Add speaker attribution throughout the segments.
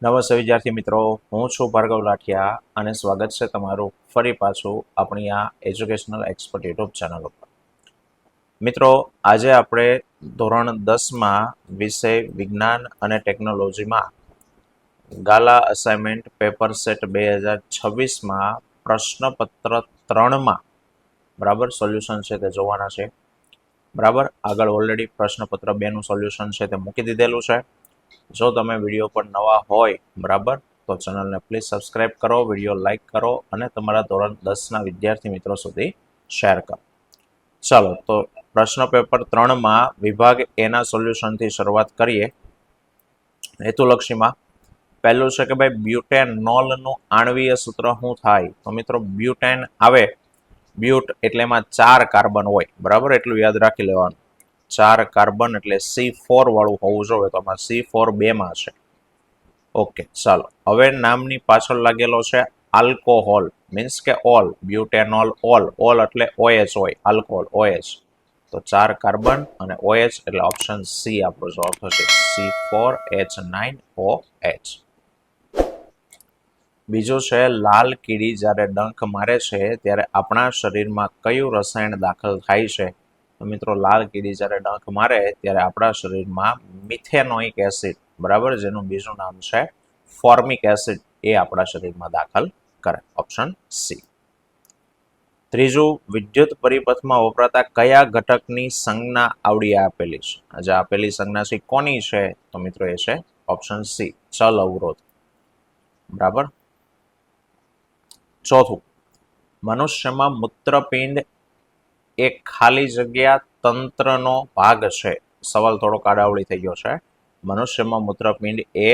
Speaker 1: નમસ્તે વિદ્યાર્થી મિત્રો, હું છું ભાર્ગવ લાઠિયા અને સ્વાગત છે તમારું ફરી પાછું આપણી આ એજ્યુકેશનલ એક્સપર્ટ યુટ્યુબ ચેનલ ઉપર. મિત્રો, આજે આપણે ધોરણ 10માં વિષય વિજ્ઞાન અને ટેકનોલોજીમાં ગાલા અસાઇનમેન્ટ પેપર સેટ 2026માં પ્રશ્નપત્ર 3માં બરાબર સોલ્યુશન છે તે જોવાના છે. બરાબર, આગળ ઓલરેડી પ્રશ્નપત્ર 2નું સોલ્યુશન છે તે મૂકી દીધેલું છે. જો તમે વિડીયો પર નવા હોય બરાબર તો ચેનલને પ્લીઝ સબસ્ક્રાઇબ કરો, વિડીયો લાઇક કરો અને તમારા ધોરણ 10ના વિદ્યાર્થી મિત્રો સુધી શેર કરો. ચાલો તો પ્રશ્ન પેપર 3માં વિભાગ એના સોલ્યુશનથી શરૂઆત કરીએ. હેતુલક્ષીમાં પહેલું છે કે ભાઈ બ્યુટેનોલનું આણ્વીય સૂત્ર શું થાય? તો મિત્રો બ્યુટેન આવે, બ્યુટ એટલે એમાં 4 કાર્બન હોય બરાબર, એટલું યાદ રાખી લેવાનું. 4 કાર્બન એટલે C4 વાળું હોવું જોઈએ, તો આમાં C4 2માં છે. ઓકે, ચાલો હવે નામની પાછળ લાગેલો છે આલ્કોહોલ, મીન્સ કે ઓલ, બ્યુટેનોલ ઓલ એટલે OH હોય, આલ્કોહોલ OH. તો 4 કાર્બન અને OH એટલે ઓપ્શન સી આપણો જવાબ થશે, C4H9OH. બીજું છે લાલ કીડી જ્યારે ડંખ મારે છે ત્યારે આપણા શરીરમાં કયું રસાયણ દાખલ થાય છે? તો મિત્રો લાલ કીડી જ્યારે ડંખ મારે ત્યારે આપણા શરીરમાં મિથેનોઇક એસિડ બરાબર, જેનું બીજું નામ છે ફોર્મિક એસિડ, એ આપણા શરીરમાં દાખલ કરે, ઓપ્શન સી. ત્રીજું, વિદ્યુત પરિપથમાં વપરાતા કયા ઘટકની સંજ્ઞા આવડી આપેલી છે? આજે આપેલી સંજ્ઞા છે કોની છે? તો મિત્રો એ છે ઓપ્શન સી, ચલ અવરોધ બરાબર. ચોથું, મનુષ્યમાં મૂત્રપિંડ એ ખાલી જગ્યા તંત્રનો ભાગ છે. સવાલ થોડોક આડાવડી થઈ ગયો છે. મનુષ્યમાં મૂત્રપિંડ એ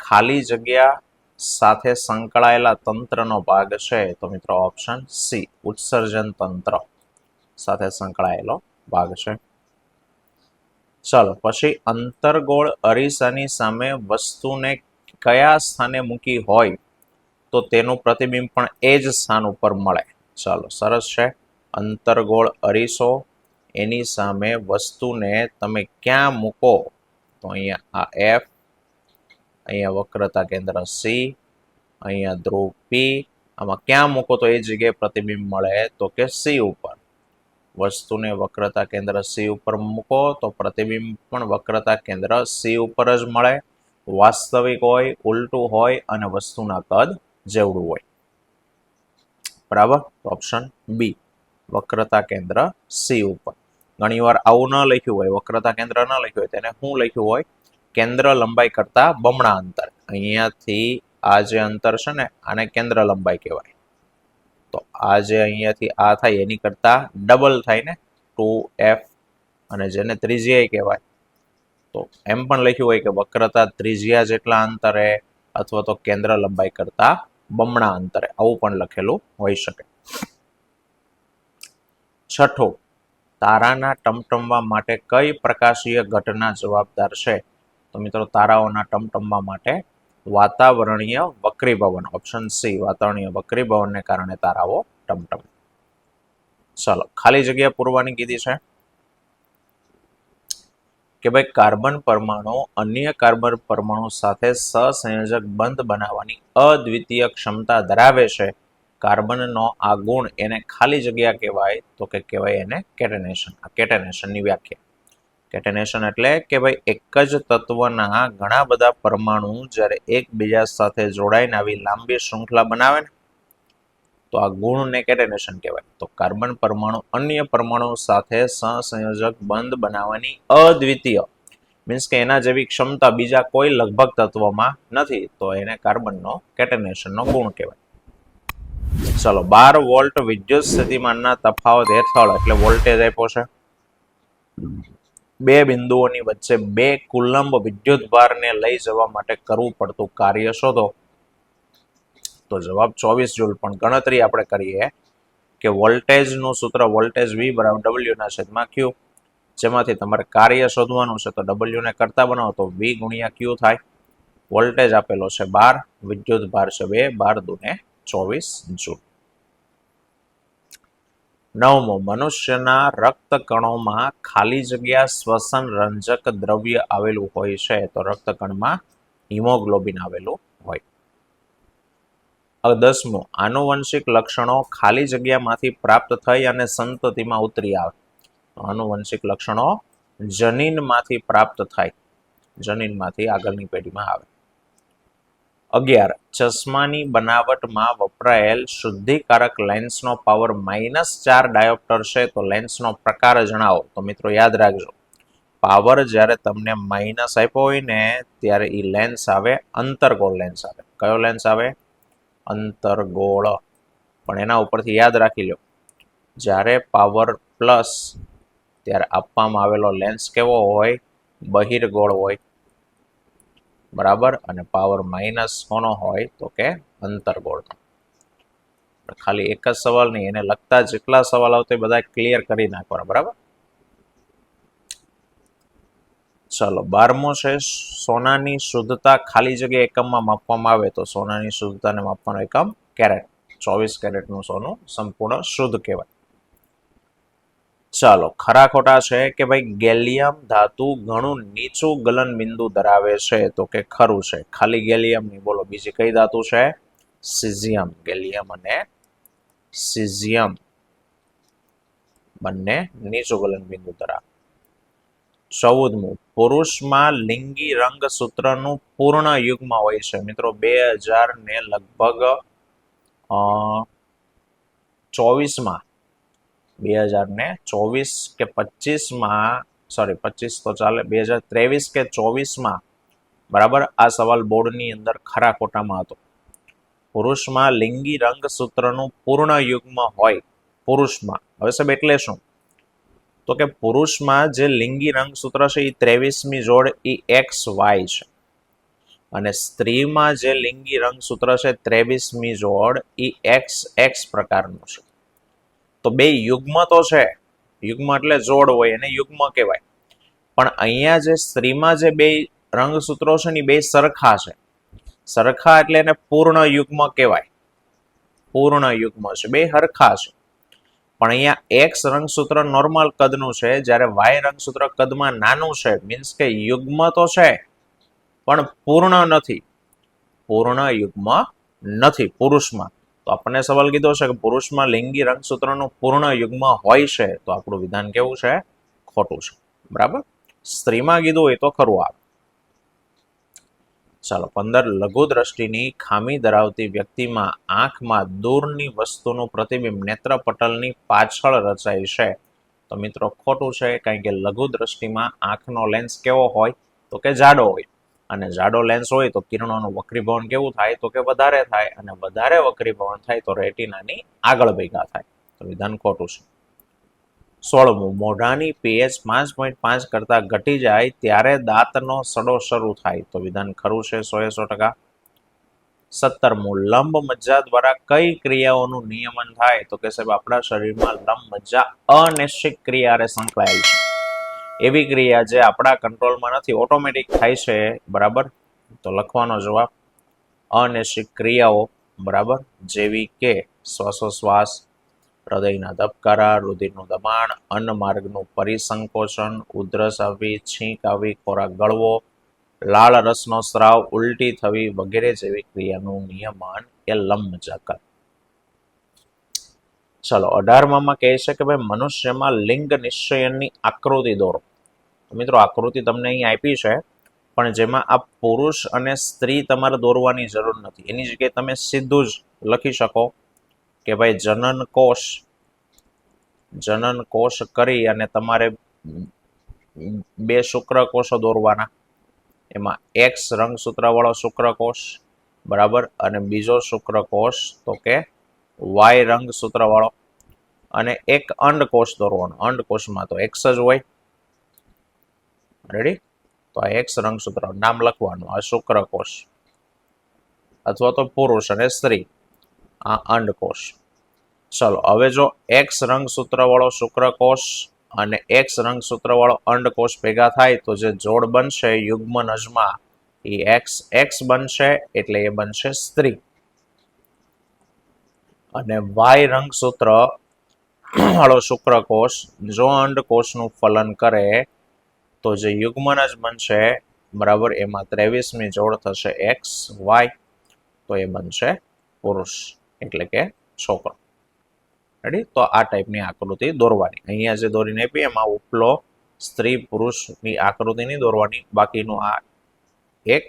Speaker 1: ખાલી જગ્યા સાથે સંકળાયેલા તંત્રનો ભાગ છે. તો મિત્રો ઓપ્શન સી, ઉત્સર્જન તંત્ર સાથે સંકળાયેલો ભાગ છે. ચાલો પછી, અંતર્ગોળ અરીસાની સામે વસ્તુને કયા સ્થાને મૂકી હોય તો તેનું પ્રતિબિંબ પણ એ જ સ્થાન ઉપર મળે? ચાલો સરસ છે. અંતર્ગોળ અરીસો, એની સામે વસ્તુને તમે ક્યાં મૂકો? તો અહીંયા આ F, અહીંયા વક્રતા કેન્દ્ર C, અહીંયા ધ્રુવ P, આમાં ક્યાં મૂકો તો એ જગ્યાએ પ્રતિબિંબ મળે? તો કે C ઉપર. વસ્તુને વક્રતા કેન્દ્ર C ઉપર મૂકો તો પ્રતિબિંબ પણ વક્રતા કેન્દ્ર C ઉપર જ મળે. વાસ્તવિક હોય, ઉલટું હોય અને વસ્તુના કદ જેવડું હોય બરાબર. ઓપ્શન બી, વક્રતા કેન્દ્ર C ઉપર. ઘણીવાર આવું ન લખ્યું હોય, વક્રતા કેન્દ્ર ન લખ્યું હોય, તેને શું લખ્યું હોય? કેન્દ્ર લંબાઈ કરતા બમણા અંતર. અહીંયાથી આ જે અંતર છે ને, આને કેન્દ્ર લંબાઈ કહેવાય. તો આ જે અહીંયાથી આ થાય એની કરતા ડબલ થાય ને, 2F, અને જેને ત્રિજ્યા કહેવાય. તો એમ પણ લખ્યું હોય કે વક્રતા ત્રિજ્યા જેટલા અંતરે અથવા તો કેન્દ્ર લંબાઈ કરતા બમણા અંતરે, આવું પણ લખેલું હોઈ શકે. છઠ્ઠું, તારાના ટમટમવા માટે કઈ પ્રકાશીય ઘટના જવાબદાર છે? તો મિત્રો તારાઓના ટમટમવા માટે વાતાવરણીય વક્રીભવન, ઓપ્શન સી, વાતાવરણીય વક્રીભવનને કારણે તારાઓ ટમટમે. ચાલો ખાલી જગ્યા પૂરવાની કીધી છે કે ભાઈ કાર્બન પરમાણુ અન્ય કાર્બન પરમાણુ સાથે સહસંયોજક બંધ બનાવવાની અદ્વિતીય ક્ષમતા ધરાવે છે. કાર્બનનો આ ગુણ એને ખાલી જગ્યા કહેવાય, તો કે કહેવાય એને કેટેનેશન. આ કેટેનેશનની વ્યાખ્યા. કેટેનેશન એટલે કે ભાઈ એક જ તત્વના ઘણા બધા પરમાણુ જ્યારે એકબીજા સાથે જોડાઈને આવી લાંબી શૃંખલા બનાવે ને, તો આ ગુણને કેટેનેશન કહેવાય. તો કાર્બન પરમાણુ અન્ય પરમાણુ સાથે સહસંયોજક બંધ બનાવવાની અદ્વિતીય, મીન્સ કે એના જેવી ક્ષમતા બીજા કોઈ લગભગ તત્વમાં નથી, તો એને કાર્બનનો કેટેનેશનનો ગુણ કહેવાય. ચલો 12 વોલ્ટ વિદ્યુત સ્થિતિમાનના તફાવત હેઠળ, એટલે વોલ્ટેજ આપ્યો છે, બે બિંદુઓની વચ્ચે 2 કુલંબ વિદ્યુત ભારને લઈ જવા માટે કરવું પડતું કાર્ય શોધો. તો જવાબ 24 જૂલ. પણ ગણતરી આપણે કરીએ કે વોલ્ટેજનું સૂત્ર વોલ્ટેજ V બરાબર W/Q, જેમાંથી તમારે કાર્ય શોધવાનું છે. તો W ને કરતા બનાવો તો V ગુણ્યા Q થાય. વોલ્ટેજ આપેલો છે 12, વિદ્યુત ભાર છે 2, 12 દુને 24 જૂલ. નવમો, મનુષ્યના રક્તકણોમાં ખાલી જગ્યા શ્વસન રંજક દ્રવ્ય આવેલું હોય છે. તો રક્તકણમાં હિમોગ્લોબિન આવેલું હોય. હવે 10મું, આનુવંશિક લક્ષણો ખાલી જગ્યામાંથી પ્રાપ્ત થઈ અને સંતતિમાં ઉતરી આવે. આનુવંશિક લક્ષણો જનીનમાંથી પ્રાપ્ત થાય, જનીનમાંથી આગળની પેઢીમાં આવે. 11, ચશ્માની બનાવટમાં વપરાયેલ શુદ્ધિકારક લેન્સનો પાવર -4 ડાયોપ્ટર છે, તો લેન્સનો પ્રકાર જણાવો. તો મિત્રો યાદ રાખજો, પાવર જ્યારે તમને માઇનસ આપ્યો હોય ને ત્યારે એ લેન્સ આવે અંતર્ગોળ લેન્સ આવે. કયો લેન્સ આવે? અંતર્ગોળ. પણ એના ઉપરથી યાદ રાખી લો, જ્યારે પાવર પ્લસ ત્યારે આપવામાં આવેલો લેન્સ કેવો હોય? બહિર્ગોળ હોય, બરાબર. અને પાવર માઇનસ કોનો હોય? તો કે અંતર્ગોળ. ખાલી એક જ સવાલ નહીં, એને લગતા જેટલા સવાલ આવતા બધા ક્લિયર કરી નાખવાના, બરાબર. ચલો 12મો છે, સોનાની શુદ્ધતા ખાલી જગ્યા એકમમાં માપવામાં આવે તો સોનાની શુદ્ધતાને માપવાનો એકમ કેરેટ. 24 કેરેટનું સોનું સંપૂર્ણ શુદ્ધ કહેવાય. ચાલો ખરા ખોટા છે કે ભાઈ ગેલિયમ ધાતુ ઘણું નીચું ગલન બિંદુ ધરાવે છે, તો કે ખરું છે. ખાલી ગેલિયમ નહીં, બોલો બીજી કઈ ધાતુ છે? સિઝિયમ. ગેલિયમ અને સિઝિયમ બંને નીચું ગલન બિંદુ ધરાવે. 14મું, પુરુષમાં લિંગી રંગસૂત્રનું પૂર્ણ યુગ્મ હોય છે. મિત્રો 2000 ને લગભગ 24માં 2024 કે 25માં, સોરી 25 તો ચાલે, 2023 કે 24માં, બરાબર, આ સવાલ બોર્ડની અંદર ખરા ખોટામાં હતો. પુરુષમાં લિંગી રંગસૂત્રનું પૂર્ણ યુગ્મ હોય પુરુષમાં. હવે સાહેબ એટલે શું? તો કે પુરુષમાં જે લિંગી રંગસૂત્ર છે એ 23મી જોડ એ XY છે, અને સ્ત્રીમાં જે લિંગી રંગસૂત્ર છે 23મી જોડ એ XX પ્રકારનું છે. તો બે યુગ્મ તો છે, યુગ્મ એટલે જોડ હોય એને યુગ્મ કહેવાય. પણ અહીંયા જે સ્ત્રીમાં જે બે રંગસૂત્રો છે ને બે સરખા છે. સરખા એટલે એને પૂર્ણ યુગ્મ કહેવાય. પૂર્ણ યુગ્મ છે, બે સરખા છે. પણ અહીંયા X રંગસૂત્ર નોર્મલ કદનું છે, જ્યારે Y રંગસૂત્ર કદમાં નાનું છે. મીન્સ કે યુગ્મ તો છે પણ પૂર્ણ નથી. પૂર્ણ યુગ્મ નથી પુરુષમાં. તો આપણને સવાલ કીધો છે કે પુરુષમાં લિંગી રંગસૂત્રનું પૂર્ણ યુગ્મ હોય છે, તો આપણું વિધાન કેવું છે? ખોટું છે, બરાબર. સ્ત્રીમાં કીધું હોય તો ખરું આવે. ચાલો 15, લઘુ દ્રષ્ટિની ખામી ધરાવતી વ્યક્તિમાં આંખમાં દૂરની વસ્તુનું પ્રતિબિંબ નેત્રપટલની પાછળ રચાય છે. તો મિત્રો ખોટું છે, કારણ કે લઘુ દ્રષ્ટિમાં આંખનો લેન્સ કેવો હોય? તો કે જાડો હોય. અને જાડો લેન્સ હોય તો કિરણોનું વક્રીભવન કેવું થાય? તો કે વધારે થાય. અને વધારે વક્રીભવન થાય તો રેટિનાની આગળ ભેગા થાય. તો વિધાન ખોટું છે. 16મું, મોઢાની pH 5.5 કરતા ઘટી જાય ત્યારે દાંતનો સડો શરૂ થાય. તો વિધાન ખરું છે 100%. 17મું, લંબ મજ્જા દ્વારા કઈ ક્રિયાઓનું નિયમન થાય? તો કે સાહેબ આપણા શરીરમાં લંબ મજ્જા અનિશ્ચિત ક્રિયાએ સંકળાયેલ છે. એવી ક્રિયા જે આપણા કંટ્રોલમાં નથી, ઓટોમેટિક થાય છે, બરાબર. તો લખવાનો જવાબ અનિશ્ચિત ક્રિયાઓ, બરાબર, જેવી કે શ્વાસોશ્વાસ, હૃદયના ધબકારા, રુધિરનું દબાણ, અન્નમાર્ગનું પરિસંકોચન, ઉધરસ આવવી, છીંક આવવી, ખોરાક ગળવો, લાળ રસનો સ્રાવ, ઉલટી થવી વગેરે જેવી ક્રિયાનું નિયમન એ લંબમજ્જા કરે. ચલો 18માં કહે છે કે ભાઈ મનુષ્યમાં લિંગ નિશ્ચયનની આકૃતિ દોરો. મિત્રો આકૃતિ તમને અહીં આપી છે, પણ જેમાં આ પુરુષ અને સ્ત્રી તમારે દોરવાની જરૂર નથી. એની જગ્યાએ તમે સીધું જ લખી શકો કે ભાઈ જનન કોષ કરી અને તમારે બે શુક્રકોષો દોરવાના. એમાં X રંગસૂત્ર વાળો શુક્રકોષ, બરાબર, અને બીજો શુક્રકોષ તો કે Y રંગસૂત્ર વાળો, અને એક અંડકોષ દોરવાનો. અંડકોષમાં તો X જ હોય. રેડી? તો આ X રંગસૂત્ર નામ લખવાનું. આ શુક્રકોષ અથવા તો પુરુષ અને સ્ત્રી, આ અંડકોષ. ચલો હવે જો X રંગસૂત્ર વાળો શુક્રકોષ અને X રંગસૂત્ર વાળો અંડકોષ ભેગા થાય તો જે જોડ બનશે યુગ્મનજમાં એ XX બનશે, એટલે એ બનશે સ્ત્રી. અને Y રંગસૂત્ર વાળો શુક્રકોષ જો અંડકોષનું ફલન કરે તો જે યુગ્મનજ બનશે બરાબર. એમાં 23મી જોડ થશે એક્સ વાય, તો એ બનશે પુરુષ એટલે કે છોકરો. રેડી? તો આ ટાઈપની આકૃતિ દોરવાની. અહીંયા જે દોરીને આપી એમાં ઉપલો સ્ત્રી પુરુષની આકૃતિ નહીં દોરવાની, બાકીનું આ એક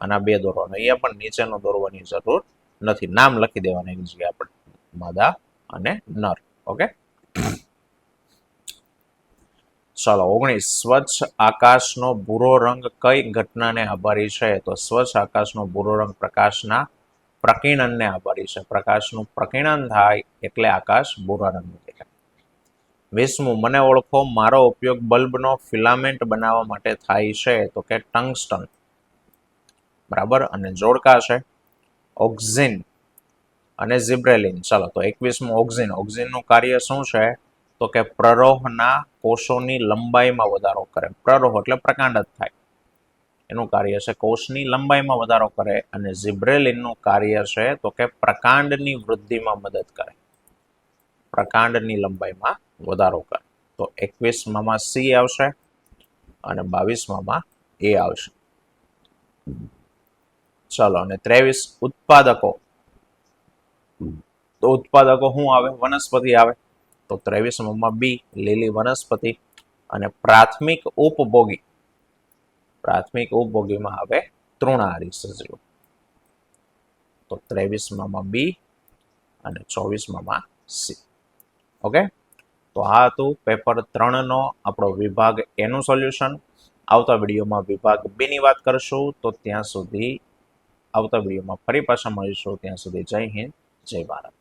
Speaker 1: અને આ બે દોરવાનું. અહીંયા પણ નીચેનો દોરવાની જરૂર નથી, નામ લખી દેવાના એની જગ્યાએ આપણે માદા અને નર. ઓકે, ચાલો 19. સ્વચ્છ આકાશનો ભૂરો રંગ કઈ ઘટનાને આભારી છે? તો સ્વચ્છ આકાશનો ભૂરો રંગ પ્રકાશના પ્રકીર્ણનને આભારી છે. પ્રકાશનું પ્રકીર્ણન થાય એટલે આકાશ ભૂરા રંગનું દેખાય. 20મું, મને ઓળખો, મારો ઉપયોગ બલ્બનો ફિલામેન્ટ બનાવવા માટે થાય છે. તો કે ટંગસ્ટન. બરાબર. અને જોડકા છે ઓક્ઝિન અને ઝિબ્રેલિન. ચાલો, તો 21મું ઓક્ઝિન. ઓક્ઝિનનું કાર્ય શું છે? તો કે પ્રરોહના કોષોની લંબાઈમાં વધારો કરે. પ્રરોહ એટલે પ્રકાંડ જ થાય, એનું કાર્ય છે કોષની લંબાઈમાં વધારો કરે. અને ઝિબ્રેલિનનું કાર્ય છે તો કે પ્રકાંડની વૃદ્ધિમાં મદદ કરે, પ્રકાંડની લંબાઈમાં વધારો કરે. તો 21માં સી આવશે અને 22માં એ આવશે. ચાલો, અને 23 ઉત્પાદકો. તો ઉત્પાદકો શું આવે? વનસ્પતિ આવે. તો 23માં બી લીલી વનસ્પતિ. અને પ્રાથમિક ઉપભોગી, પ્રાથમિક ઉપભોગીમાં આવે તૃણહારી સજીવો. તો 23માં બી અને 24માં સી. ઓકે, તો આ હતું પેપર 3નો આપણો વિભાગ એનું સોલ્યુશન. આવતા વિડીયોમાં વિભાગ 2ની વાત કરશું. તો ત્યાં સુધી આવતા વિડીયોમાં ફરી પાછા મળીશું. ત્યાં સુધી જય હિન્દ, જય ભારત.